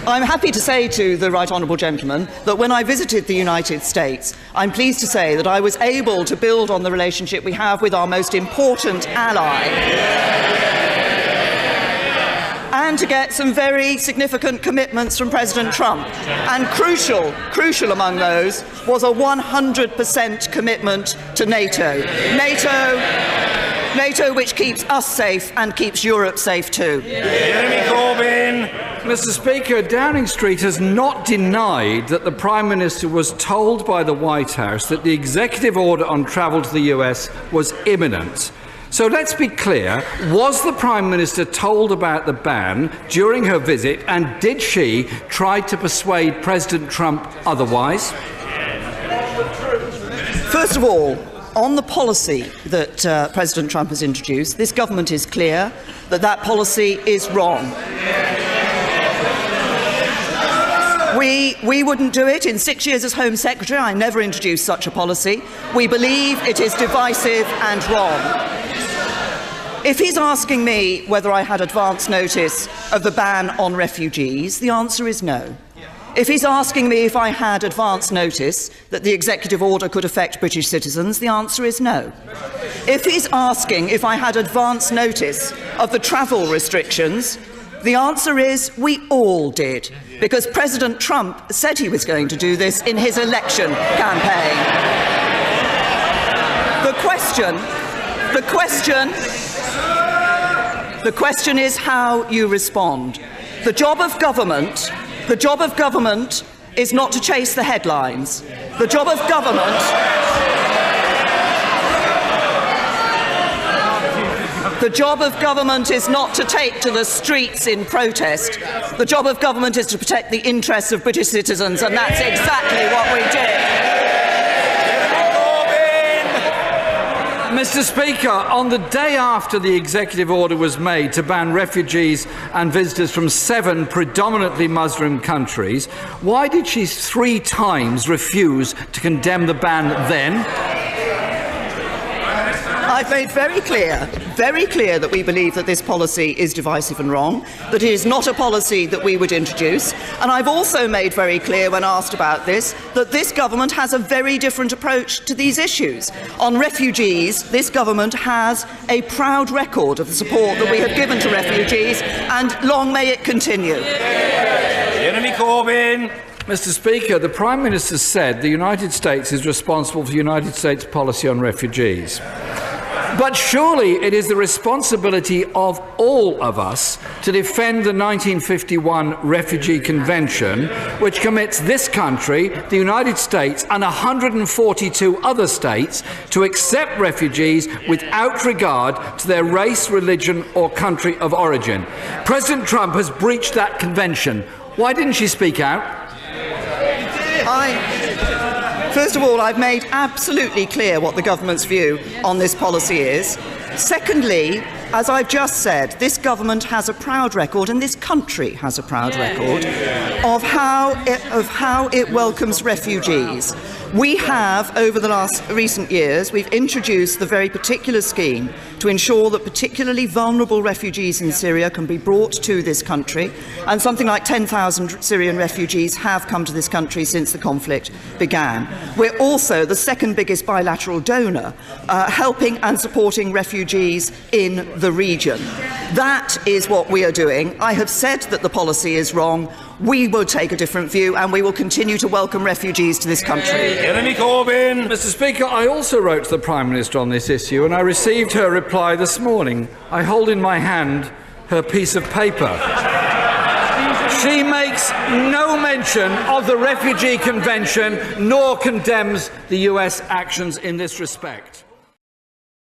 I'm happy to say to the right honourable gentleman that when I visited the United States, I'm pleased to say that I was able to build on the relationship we have with our most important ally and to get some very significant commitments from President Trump. And crucial among those was a 100% commitment to NATO. NATO which keeps us safe and keeps Europe safe too. Jeremy Corbyn. Mr. Speaker, Downing Street has not denied that the Prime Minister was told by the White House that the executive order on travel to the US was imminent. So let's be clear, was the Prime Minister told about the ban during her visit, and did she try to persuade President Trump otherwise? First of all, on the policy that President Trump has introduced, this government is clear that that policy is wrong. We wouldn't do it. In 6 years as Home Secretary, I never introduced such a policy. We believe it is divisive and wrong. If he's asking me whether I had advance notice of the ban on refugees, the answer is no. If he's asking me if I had advance notice that the executive order could affect British citizens, the answer is no. If he's asking if I had advance notice of the travel restrictions, the answer is we all did, because President Trump said he was going to do this in his election campaign. The question is how you respond. The job of government is not to chase the headlines. The job of government is not to take to the streets in protest. The job of government is to protect the interests of British citizens, and that's exactly what we did. Mr. Speaker, on the day after the executive order was made to ban refugees and visitors from 7 predominantly Muslim countries, why did she 3 times refuse to condemn the ban then? I've made very clear that we believe that this policy is divisive and wrong, that it is not a policy that we would introduce. And I've also made very clear, when asked about this, that this government has a very different approach to these issues. On refugees, this government has a proud record of the support that we have given to refugees, and long may it continue. Jeremy Corbyn. Mr. Speaker, the Prime Minister said the United States is responsible for the United States policy on refugees. But surely it is the responsibility of all of us to defend the 1951 Refugee Convention, which commits this country, the United States, and 142 other states to accept refugees without regard to their race, religion, or country of origin. President Trump has breached that convention. Why didn't she speak out? First of all, I've made absolutely clear what the government's view on this policy is. Secondly, as I've just said, this government has a proud record, and this country has a proud record, of how it welcomes refugees. We have, over the recent years, we've introduced the very particular scheme to ensure that particularly vulnerable refugees in Syria can be brought to this country, and something like 10,000 Syrian refugees have come to this country since the conflict began. We're also the second biggest bilateral donor, helping and supporting refugees in the region. That is what we are doing. I have said that the policy is wrong. We will take a different view, and we will continue to welcome refugees to this country. Jeremy Corbyn. Mr. Speaker, I also wrote to the Prime Minister on this issue, and I received her reply this morning. I hold in my hand her piece of paper. She makes no mention of the Refugee Convention, nor condemns the US actions in this respect.